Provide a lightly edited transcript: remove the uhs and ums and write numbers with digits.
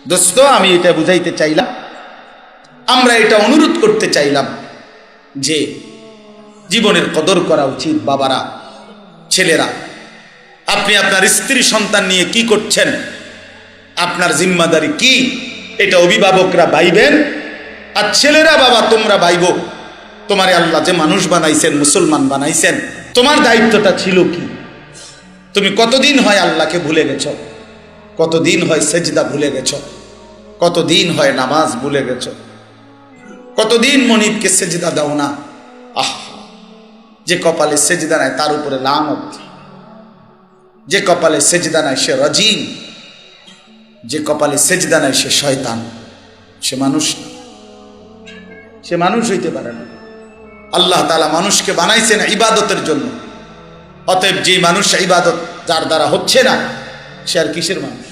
দোস্ত, আমি এটা বুঝাইতে চাইলাম, আমরা এটা অনুরোধ করতে চাইলাম যে জীবনের কদর করা উচিত। বাবারা, ছেলেরা, আপনি আপনার স্ত্রী সন্তান নিয়ে কি করছেন, আপনার জিম্মাদারি কি, এটা অভিভাবকরা ভাইবেন। আর ছেলেরা, বাবা তোমরা ভাইব, তোমারে আল্লাহ যে মানুষ বানাইছেন, মুসলমান বানাইছেন, তোমার দায়িত্বটা ছিল কি? তুমি কতদিন হয় আল্লাহকে ভুলে গেছ, কতদিন হয় সেজদা ভুলে গেছ, কতদিন হয় নামাজ ভুলে গেছ, কতদিন মনিবকে সেজদা দাও না। আহ, যে কপালে সেজদা নাই তার উপরে লানত, যে কপালে সেজদা নাই সে রাজিম, যে কপালে সেজদা নাই সে শয়তান, সে মানুষ না, সে মানুষ হইতে পারে না। আল্লাহ তাআলা মানুষকে বানাইছেন ইবাদতের জন্য। অতএব যে মানুষ ইবাদত যার দ্বারা হচ্ছে না, সে আর কিসের মানুষ?